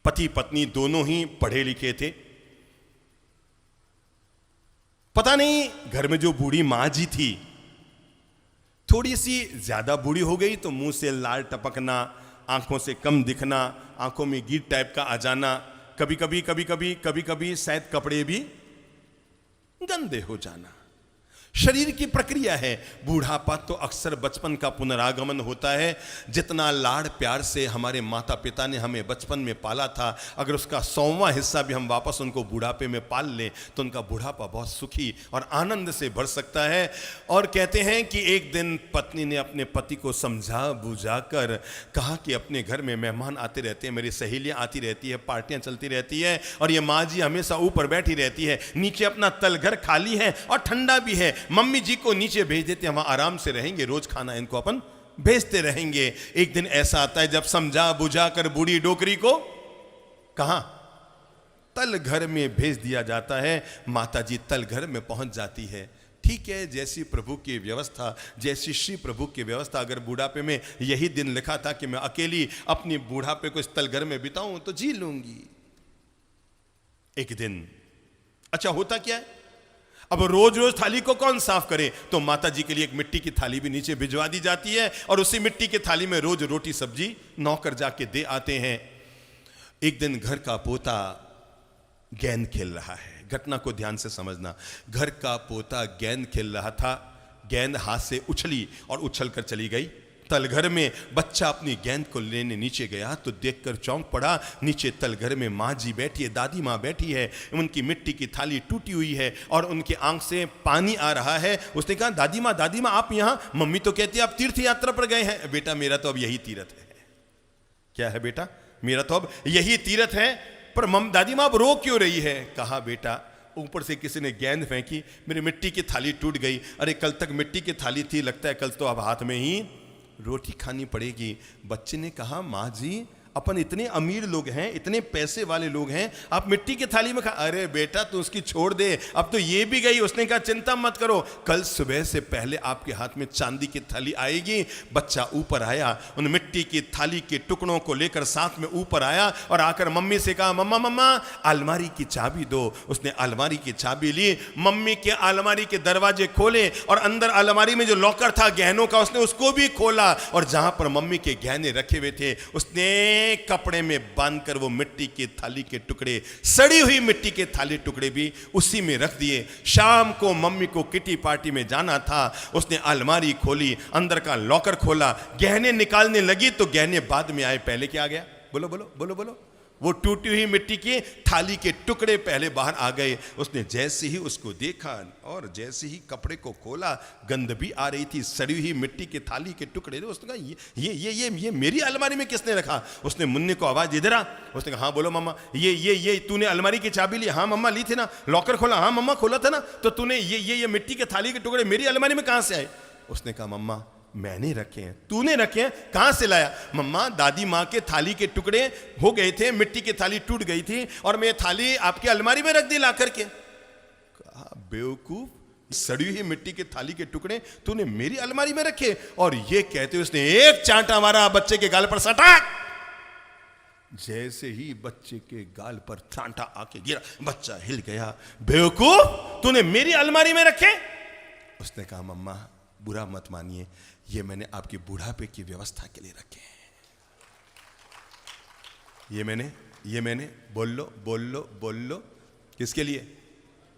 पति पत्नी दोनों ही पढ़े लिखे थे। पता नहीं घर में जो बूढ़ी मां जी थी थोड़ी सी ज्यादा बूढ़ी हो गई तो मुंह से लाल टपकना, आंखों से कम दिखना, आंखों में गीत टाइप का आ जाना, कभी कभी शायद कपड़े भी गंदे हो जाना। शरीर की प्रक्रिया है। बूढ़ापा तो अक्सर बचपन का पुनरागमन होता है। जितना लाड़ प्यार से हमारे माता पिता ने हमें बचपन में पाला था, अगर उसका 100वां हिस्सा भी हम वापस उनको बुढ़ापे में पाल लें तो उनका बुढ़ापा बहुत सुखी और आनंद से भर सकता है। और कहते हैं कि एक दिन पत्नी ने अपने पति को समझा बुझा कर कहा कि अपने घर में मेहमान आते रहते हैं, मेरी सहेलियां आती रहती है, पार्टियां चलती रहती है, और ये माँ जी हमेशा ऊपर बैठी रहती है, नीचे अपना तलघर खाली है और ठंडा भी है। मम्मी जी को नीचे भेज देते, हम आराम से रहेंगे, रोज खाना इनको अपन भेजते रहेंगे। एक दिन ऐसा आता है जब समझा बुझा कर बूढ़ी डोकरी को कहां, तल घर में भेज दिया जाता है। माता जी तल घर में पहुंच जाती है। ठीक है, जैसी प्रभु की व्यवस्था, जैसी श्री प्रभु की व्यवस्था। अगर बुढ़ापे में यही दिन लिखा था कि मैं अकेली अपनी बुढ़ापे को इस तल घर में बिताऊं तो जी लूंगी। एक दिन अच्छा होता क्या है, अब रोज रोज थाली को कौन साफ करे, तो माता जी के लिए एक मिट्टी की थाली भी नीचे भिजवा दी जाती है और उसी मिट्टी की थाली में रोज रोटी सब्जी नौकर जाके दे आते हैं। एक दिन घर का पोता गेंद खेल रहा है। घटना को ध्यान से समझना। घर का पोता गेंद खेल रहा था, गेंद हाथ से उछली और उछल कर चली गई तलघर में। बच्चा अपनी गेंद को लेने नीचे गया तो देखकर चौंक पड़ा, नीचे तलघर में माँ जी बैठी है, दादी माँ बैठी है, उनकी मिट्टी की थाली टूटी हुई है और उनकी आंख से पानी आ रहा है। उसने कहा, दादी माँ आप यहाँ? मम्मी तो कहती है आप तीर्थ यात्रा पर गए हैं। बेटा मेरा तो अब यही तीर्थ है। क्या है बेटा? मेरा तो अब यही तीर्थ है। पर दादी माँ अब रो क्यों रही है? कहा, बेटा ऊपर से किसी ने गेंद फेंकी, मेरी मिट्टी की थाली टूट गई। अरे कल तक मिट्टी की थाली थी, लगता है कल तो अब हाथ में ही रोटी खानी पड़ेगी। बच्चे ने कहा, माँ जी अपन इतने अमीर लोग हैं, इतने पैसे वाले लोग हैं, आप मिट्टी की थाली में खा। अरे बेटा तू उसकी छोड़ दे, अब तो ये भी गई। उसने कहा, चिंता मत करो, कल सुबह से पहले आपके हाथ में चांदी की थाली आएगी। बच्चा ऊपर आया, उन मिट्टी की थाली के टुकड़ों को लेकर साथ में ऊपर आया और आकर मम्मी से कहा, मम्मा अलमारी की चाबी दो। उसने अलमारी की चाबी ली, मम्मी के अलमारी के दरवाजे खोले और अंदर अलमारी में जो लॉकर था गहनों का, उसने उसको भी खोला और जहां पर मम्मी के गहने रखे हुए थे उसने कपड़े में बांधकर वो मिट्टी की थाली के टुकड़े, सड़ी हुई मिट्टी के थाली टुकड़े भी उसी में रख दिए। शाम को मम्मी को किटी पार्टी में जाना था, उसने अलमारी खोली, अंदर का लॉकर खोला, गहने निकालने लगी तो गहने बाद में आए, पहले क्या आ गया? बोलो बोलो बोलो बोलो। वो टूटी हुई मिट्टी की थाली के टुकड़े पहले बाहर आ गए। उसने जैसे ही उसको देखा और जैसे ही कपड़े को खोला, गंध भी आ रही थी, सड़ी हुई मिट्टी के थाली के टुकड़े। उसने कहा, ये मेरी अलमारी में किसने रखा? उसने मुन्ने को आवाज, इधर आ। उसने कहा, हाँ बोलो मम्मा। ये तूने अलमारी की चाबी ली? हाँ मम्मा ली थी ना। लॉकर खोला? हाँ मम्मा खोला था ना। तो तूने ये मिट्टी के थाली के टुकड़े मेरी अलमारी में कहां से आए? उसने कहा, मम्मा मैंने रखे हैं। तूने रखे हैं? कहां से लाया? मम्मा दादी माँ के थाली के टुकड़े हो गए थे, मिट्टी की थाली टूट गई थी और मैं थाली आपकी अलमारी में रख दी ला करके। कहा, बेवकूफ, सड़ी हुई मिट्टी के थाली के टुकड़े तूने मेरी अलमारी में रखे? और ये कहते उसने एक चांटा मारा बच्चे के गाल पर, सटाक। जैसे ही बच्चे के गाल पर चांटा आके गिरा, बच्चा हिल गया। बेवकूफ, तूने मेरी अलमारी में रखे? उसने कहा, मम्मा बुरा मत मानिए, ये मैंने आपकी बुढ़ापे की व्यवस्था के लिए रखे हैं। ये मैंने बोल लो किसके लिए?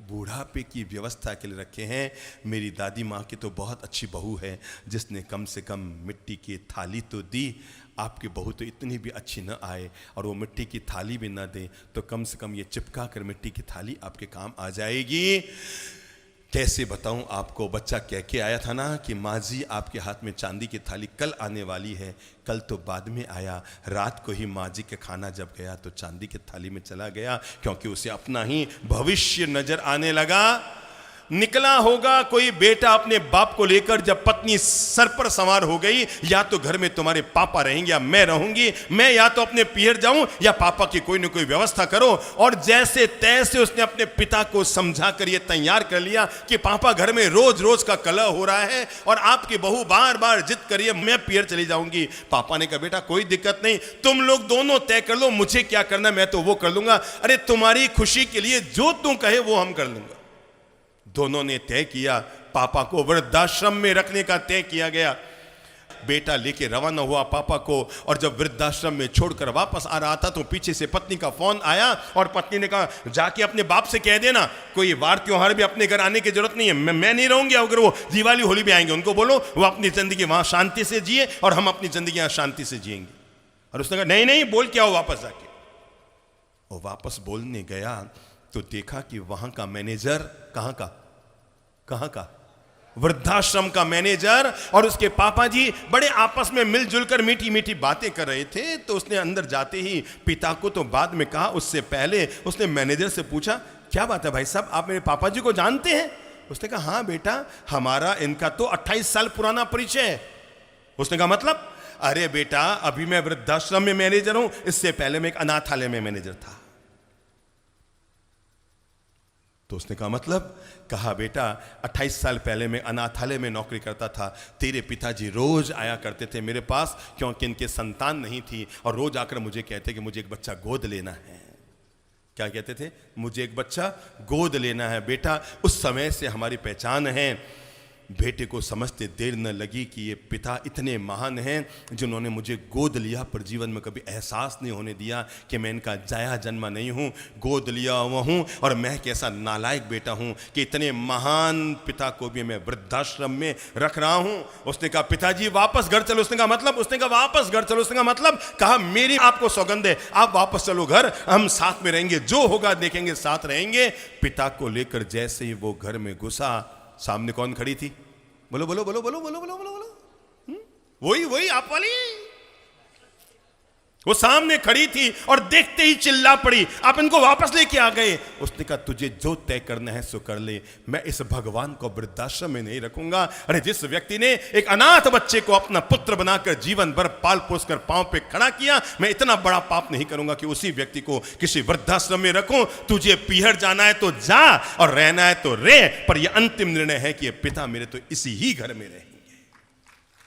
बूढ़ापे की व्यवस्था के लिए रखे हैं। मेरी दादी माँ की तो बहुत अच्छी बहू है, जिसने कम से कम मिट्टी की थाली तो दी। आपकी बहू तो इतनी भी अच्छी न आए और वो मिट्टी की थाली भी ना दे, तो कम से कम ये चिपका कर मिट्टी की थाली आपके काम आ जाएगी। कैसे बताऊं आपको, बच्चा कह के आया था ना कि माँ जी आपके हाथ में चांदी की थाली कल आने वाली है। कल तो बाद में आया, रात को ही माँ जी के खाना जब गया तो चांदी की थाली में चला गया, क्योंकि उसे अपना ही भविष्य नजर आने लगा। निकला होगा कोई बेटा अपने बाप को लेकर, जब पत्नी सर पर सवार हो गई, या तो घर में तुम्हारे पापा रहेंगे या मैं रहूंगी, मैं या तो अपने पियर जाऊं या पापा की कोई ना कोई व्यवस्था करो। और जैसे तैसे उसने अपने पिता को समझा कर ये तैयार कर लिया कि पापा घर में रोज रोज का कलह हो रहा है और आपकी बहू बार बार जिद करिए मैं पियर चली जाऊंगी। पापा ने कहा बेटा कोई दिक्कत नहीं, तुम लोग दोनों तय कर लो, मुझे क्या करना मैं तो वो कर लूंगा। अरे तुम्हारी खुशी के लिए जो तुम कहे वो हम कर लूंगा। दोनों ने तय किया, पापा को वृद्धाश्रम में रखने का तय किया गया। बेटा लेके रवाना हुआ पापा को, और जब वृद्धाश्रम में छोड़कर वापस आ रहा था तो पीछे से पत्नी का फोन आया और पत्नी ने कहा जाके अपने बाप से कह देना कोई वार त्योहार भी अपने घर आने की जरूरत नहीं है, मैं नहीं रहूंगी, अगर वो दिवाली होली भी आएंगे उनको बोलो वो अपनी जिंदगी वहां शांति से जिए और हम अपनी जिंदगी यहां शांति से जिएंगे। और उसने कहा नहीं नहीं बोल के आओ वापस जाके। वो वापस बोलने गया तो देखा कि वहां का मैनेजर, कहां का वृद्धाश्रम का मैनेजर और उसके पापा जी बड़े आपस में मिलजुल कर मीठी मीठी बातें कर रहे थे। तो उसने अंदर जाते ही पिता को तो बाद में कहा, उससे पहले उसने मैनेजर से पूछा क्या बात है भाई साहब, आप मेरे पापा जी को जानते हैं? उसने कहा हाँ बेटा, हमारा इनका तो 28 साल पुराना परिचय है। उसने कहा मतलब? अरे बेटा अभी मैं वृद्धाश्रम में मैनेजर हूं, इससे पहले मैं एक अनाथालय में मैनेजर था। तो उसने कहा मतलब? कहा बेटा 28 साल पहले मैं अनाथालय में नौकरी करता था, तेरे पिताजी रोज आया करते थे मेरे पास क्योंकि इनके संतान नहीं थी, और रोज आकर मुझे कहते कि मुझे एक बच्चा गोद लेना है। क्या कहते थे? मुझे एक बच्चा गोद लेना है। बेटा उस समय से हमारी पहचान है। बेटे को समझते देर न लगी कि ये पिता इतने महान हैं जिन्होंने मुझे गोद लिया, पर जीवन में कभी एहसास नहीं होने दिया कि मैं इनका जाया जन्मा नहीं हूँ, गोद लिया हुआ हूँ, और मैं कैसा नालायक बेटा हूँ कि इतने महान पिता को भी मैं वृद्धाश्रम में रख रहा हूँ। उसने कहा पिताजी वापस घर चलो। उसने कहा मतलब? उसने कहा वापस घर चलो। उसने कहा मतलब? कहा मेरी आपको सौगंध है, आप वापस चलो घर, हम साथ में रहेंगे, जो होगा देखेंगे, साथ रहेंगे। पिता को लेकर जैसे ही वो घर में घुसा, सामने कौन खड़ी थी? बोलो बोलो बोलो बोलो बोलो बोलो बोलो बोलो। वही आप वाली, वो सामने खड़ी थी और देखते ही चिल्ला पड़ी, आप इनको वापस लेके आ गए। उसने कहा तुझे जो तय करना है सो कर ले, मैं इस भगवान को वृद्धाश्रम में नहीं रखूंगा। अरे जिस व्यक्ति ने एक अनाथ बच्चे को अपना पुत्र बनाकर जीवन भर पाल पोस कर पांव पे खड़ा किया, मैं इतना बड़ा पाप नहीं करूंगा कि उसी व्यक्ति को किसी वृद्धाश्रम में रखूं। तुझे पीहर जाना है तो जा और रहना है तो रह, पर यह अंतिम निर्णय है कि ये पिता मेरे तो इसी ही घर में रहेंगे।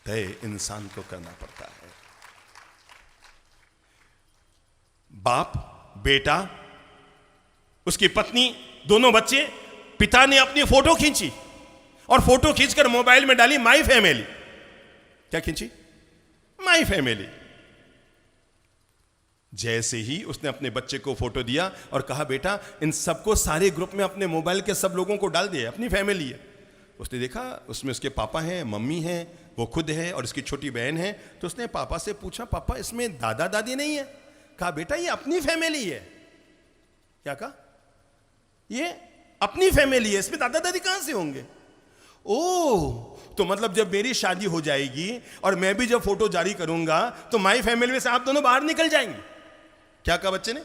तय इंसान को करना पड़ता है। बाप, बेटा, उसकी पत्नी, दोनों बच्चे, पिता ने अपनी फोटो खींची और फोटो खींचकर मोबाइल में डाली माई फैमिली। क्या खींची? My family. जैसे ही उसने अपने बच्चे को फोटो दिया और कहा बेटा इन सबको सारे ग्रुप में अपने मोबाइल के सब लोगों को डाल दिया, अपनी फैमिली है। उसने देखा उसमें उसके पापा हैं, मम्मी हैं, वो खुद है और इसकी छोटी बहन है। तो उसने पापा से पूछा पापा इसमें दादा दादी नहीं है? कहा बेटा ये अपनी फैमिली है। क्या कहा? ये अपनी फैमिली है, इसमें दादा दादी कहां से होंगे? ओह, तो मतलब जब मेरी शादी हो जाएगी और मैं भी जब फोटो जारी करूंगा तो माई फैमिली में से आप दोनों बाहर निकल जाएंगे। क्या कहा बच्चे ने?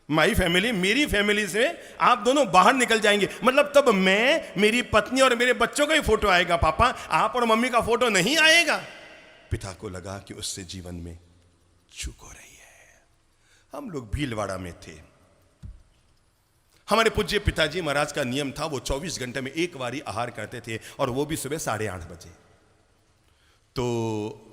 माई फैमिली, मेरी फैमिली से आप दोनों बाहर निकल जाएंगे, मतलब तब मैं, मेरी पत्नी और मेरे बच्चों का ही फोटो आएगा पापा, आप और मम्मी का फोटो नहीं आएगा। पिता को लगा कि उससे जीवन में चूक हो रही है। हम लोग भीलवाड़ा में थे। हमारे पूज्य पिताजी महाराज का नियम था, वो 24 घंटे में एक बारी आहार करते थे और वो भी सुबह 8:30 बजे। तो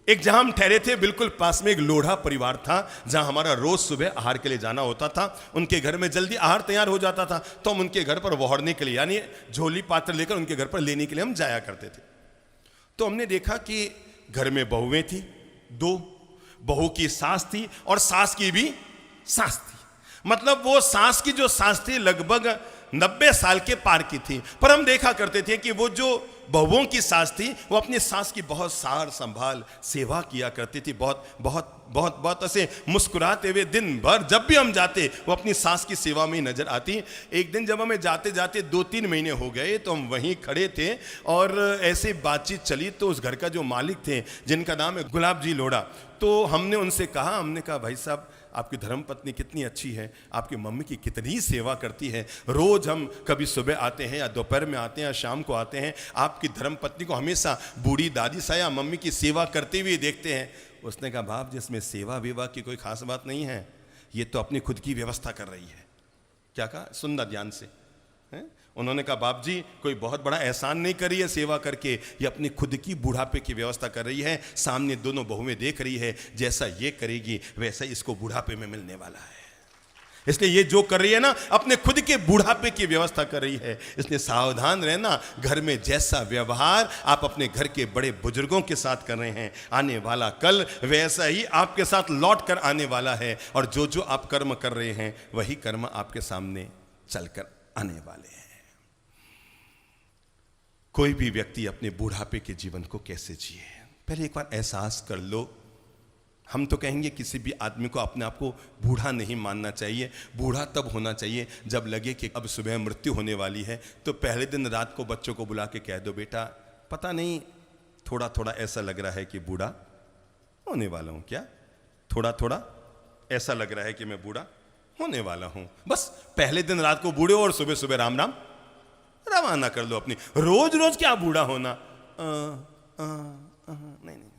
एक जहां हम ठहरे थे बिल्कुल पास में एक लोढ़ा परिवार था जहां हमारा रोज सुबह आहार के लिए जाना होता था। उनके घर में जल्दी आहार तैयार हो जाता था तो हम उनके घर पर वहरने के लिए, यानी झोली पात्र लेकर उनके घर पर लेने के लिए हम जाया करते थे। तो हमने देखा कि घर में बहुएं थी, 2 बहू की सास थी और सास की भी सास थी। मतलब वो सास की जो सास थी लगभग 90 साल के पार की थी। पर हम देखा करते थे कि वो जो बहुओं की सास थी वो अपनी सास की बहुत सार संभाल सेवा किया करती थी, बहुत बहुत बहुत बहुत ऐसे मुस्कुराते हुए दिन भर जब भी हम जाते वो अपनी सास की सेवा में ही नजर आती। एक दिन जब हमें जाते जाते 2-3 महीने हो गए तो हम वहीं खड़े थे और ऐसे बातचीत चली, तो उस घर का जो मालिक थे जिनका नाम है गुलाब जी लोढ़ा, तो हमने उनसे कहा, हमने कहा भाई साहब आपकी धर्मपत्नी कितनी अच्छी है, आपकी मम्मी की कितनी सेवा करती है, रोज हम कभी सुबह आते हैं या दोपहर में आते हैं या शाम को आते हैं, आपकी धर्मपत्नी को हमेशा बूढ़ी दादी सा या मम्मी की सेवा करते हुए देखते हैं। उसने कहा बाप जिसमें सेवा विवाह की कोई खास बात नहीं है, ये तो अपनी खुद की व्यवस्था कर रही है। क्या कहा, सुनना ध्यान से। उन्होंने कहा बाप जी कोई बहुत बड़ा एहसान नहीं करी है सेवा करके, ये अपनी खुद की बुढ़ापे की व्यवस्था कर रही है, सामने दोनों बहुएं देख रही है, जैसा ये करेगी वैसा इसको बुढ़ापे में मिलने वाला है, इसलिए ये जो कर रही है ना अपने खुद के बुढ़ापे की व्यवस्था कर रही है। इसलिए सावधान रहना, घर में जैसा व्यवहार आप अपने घर के बड़े बुजुर्गों के साथ कर रहे हैं, आने वाला कल वैसा ही आपके साथ लौट कर आने वाला है, और जो जो आप कर्म कर रहे हैं वही कर्म आपके सामने चलकर आने वाले हैं। कोई भी व्यक्ति अपने बुढ़ापे के जीवन को कैसे जिए, पहले एक बार एहसास कर लो। हम तो कहेंगे किसी भी आदमी को अपने आप को बूढ़ा नहीं मानना चाहिए, बूढ़ा तब होना चाहिए जब लगे कि अब सुबह मृत्यु होने वाली है, तो पहले दिन रात को बच्चों को बुला के कह दो बेटा पता नहीं थोड़ा थोड़ा ऐसा लग रहा है कि बूढ़ा होने वाला हूं, क्या थोड़ा थोड़ा ऐसा लग रहा है कि मैं बूढ़ा होने वाला हूं। बस पहले दिन रात को बूढ़े और सुबह सुबह राम राम रवाना कर लो अपनी। रोज रोज क्या बूढ़ा होना, नहीं नहीं,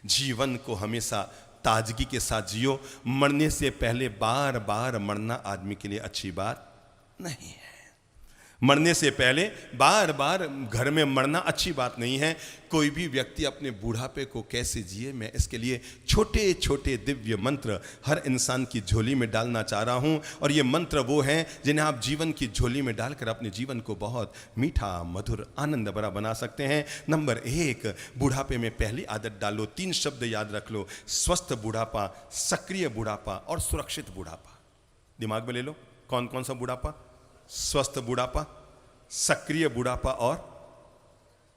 जीवन को हमेशा ताजगी के साथ जियो। मरने से पहले बार बार मरना आदमी के लिए अच्छी बात नहीं है, मरने से पहले बार बार घर में मरना अच्छी बात नहीं है। कोई भी व्यक्ति अपने बुढ़ापे को कैसे जिए, मैं इसके लिए छोटे छोटे दिव्य मंत्र हर इंसान की झोली में डालना चाह रहा हूं, और ये मंत्र वो हैं जिन्हें आप जीवन की झोली में डालकर अपने जीवन को बहुत मीठा मधुर आनंद भरा बना सकते हैं। नंबर 1, बुढ़ापे में पहली आदत डालो, 3 शब्द याद रख लो, स्वस्थ बुढ़ापा, सक्रिय बुढ़ापा और सुरक्षित बुढ़ापा। दिमाग में ले लो, कौन कौन सा बुढ़ापा, स्वस्थ बुढ़ापा, सक्रिय बुढ़ापा और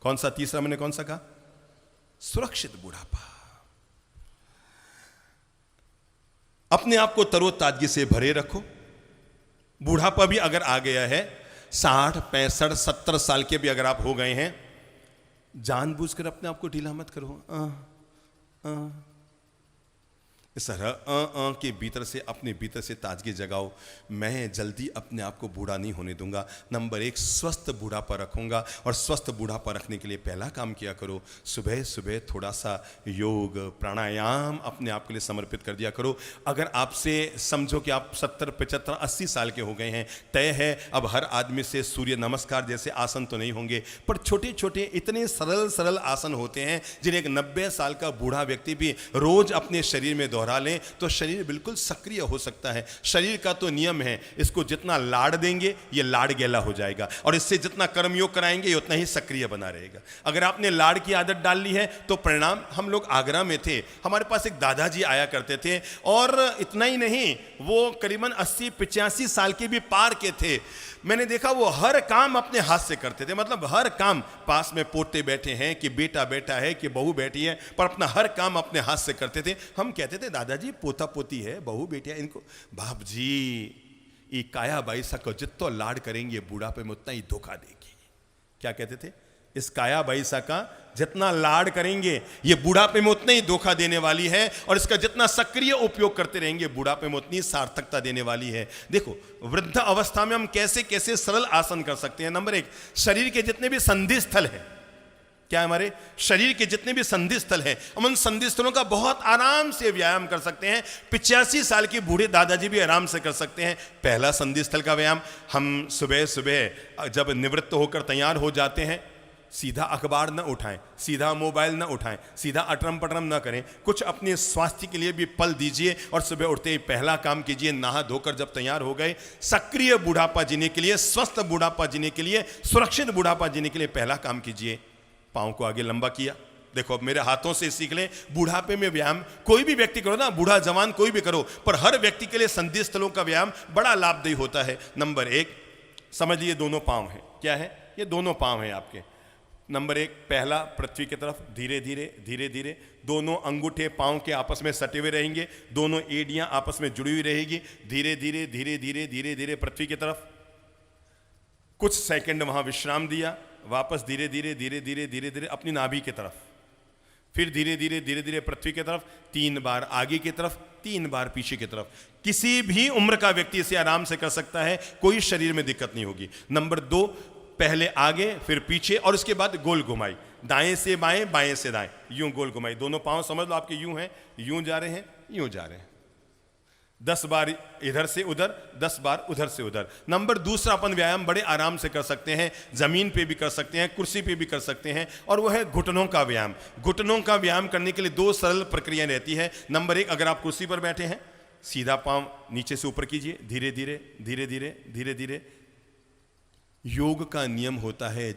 कौन सा तीसरा मैंने कौन सा कहा, सुरक्षित बुढ़ापा। अपने आप को तरोताजगी से भरे रखो। बुढ़ापा भी अगर आ गया है, 60, 65, 70 साल के भी अगर आप हो गए हैं, जानबूझकर अपने आप को ढीला मत करो। इस तरह के भीतर से, अपने भीतर से ताजगी जगाओ, मैं जल्दी अपने आप को बूढ़ा नहीं होने दूंगा। नंबर 1, स्वस्थ बूढ़ापा रखूंगा, और स्वस्थ बूढ़ापा रखने के लिए पहला काम किया करो, सुबह सुबह थोड़ा सा योग प्राणायाम अपने आप के लिए समर्पित कर दिया करो। अगर आपसे समझो कि आप 70, 75, 80 साल के हो गए हैं, तय है अब हर आदमी से सूर्य नमस्कार जैसे आसन तो नहीं होंगे, पर छोटे छोटे इतने सरल सरल आसन होते हैं जिन्हें एक 90 साल का बूढ़ा व्यक्ति भी रोज अपने शरीर में दोहरा लें तो शरीर बिल्कुल सक्रिय हो सकता है। शरीर का तो नियम है, इसको जितना लाड़ देंगे ये लाड़ गैला हो जाएगा, और इससे जितना कर्मयोग कराएंगे ये उतना ही सक्रिय बना रहेगा। अगर आपने लाड़ की आदत डाल ली है तो परिणाम, हम लोग आगरा में थे, हमारे पास एक दादाजी आया करते थे, और इतना ही नहीं वो करीबन 80-85 साल के भी पार के थे। मैंने देखा वो हर काम अपने हाथ से करते थे, मतलब हर काम, पास में पोते बैठे हैं कि बेटा बैठा है कि बहू बैठी है, पर अपना हर काम अपने हाथ से करते थे। हम कहते थे दादाजी पोता पोती है, बहू बेटी है, इनको बाप जी ये काया बाई सा को जितना लाड करेंगे बुढ़ापे में उतना ही धोखा देगी। क्या कहते थे, इस काया बाई सा का जितना लाड करेंगे ये बुढ़ापे में उतना ही धोखा देने वाली है, और इसका जितना सक्रिय उपयोग करते रहेंगे बुढ़ापे में उतनी सार्थकता देने वाली है। देखो वृद्ध अवस्था में हम कैसे कैसे सरल आसन कर सकते हैं। नंबर 1, शरीर के जितने भी संधि स्थल है, क्या हमारे शरीर के जितने भी संधि स्थल हैं, हम उन संधि स्थलों का बहुत आराम से व्यायाम कर सकते हैं। 85 साल के बूढ़े दादाजी भी आराम से कर सकते हैं। पहला संधि स्थल का व्यायाम, हम सुबह सुबह जब निवृत्त होकर तैयार हो जाते हैं, सीधा अखबार न उठाएं, सीधा मोबाइल न उठाएं, सीधा अटरम पटरम न करें, कुछ अपने स्वास्थ्य के लिए भी पल दीजिए, और सुबह उठते ही पहला काम कीजिए, नहा धोकर जब तैयार हो गए, सक्रिय बुढ़ापा जीने के लिए, स्वस्थ बुढ़ापा जीने के लिए, सुरक्षित बुढ़ापा जीने के लिए पहला काम कीजिए, पाँव को आगे लंबा किया। देखो अब मेरे हाथों से सीख लें, बुढ़ापे में व्यायाम कोई भी व्यक्ति करो ना, बूढ़ा जवान कोई भी करो, पर हर व्यक्ति के लिए संधि स्थलों का व्यायाम बड़ा लाभदायी होता है। नंबर 1, समझ लिए दोनों पांव हैं। क्या है? ये दोनों पांव हैं आपके। नंबर 1, पहला पृथ्वी की तरफ, धीरे धीरे धीरे धीरे दोनों अंगूठे पांव के आपस में सटे हुए रहेंगे, दोनों एड़ियां आपस में जुड़ी हुई रहेगी, धीरे धीरे धीरे धीरे धीरे धीरे पृथ्वी की तरफ। कुछ सेकंड वहां विश्राम दिया, वापस धीरे धीरे धीरे धीरे धीरे धीरे अपनी नाभि की तरफ, फिर धीरे धीरे धीरे धीरे पृथ्वी की तरफ, 3 बार आगे की तरफ, 3 बार पीछे की तरफ। किसी भी उम्र का व्यक्ति इसे आराम से कर सकता है, कोई शरीर में दिक्कत नहीं होगी। नंबर 2, पहले आगे फिर पीछे और उसके बाद गोल घुमाई, दाएं से बाएं, बाएं से दाएं, यूं गोल घुमाई। दोनों पांव समझ लो आपके यूं हैं, यूं जा रहे हैं, यूं जा रहे हैं। 10 बार इधर से उधर, 10 बार उधर से उधर। नंबर 2 अपन व्यायाम बड़े आराम से कर सकते हैं, जमीन पे भी कर सकते हैं, कुर्सी पे भी कर सकते हैं, और वह है घुटनों का व्यायाम। घुटनों का व्यायाम करने के लिए 2 सरल प्रक्रियाएं रहती है। नंबर 1, अगर आप कुर्सी पर बैठे हैं, सीधा पांव नीचे से ऊपर कीजिए, धीरे धीरे धीरे धीरे धीरे धीरे। योग का नियम होता है,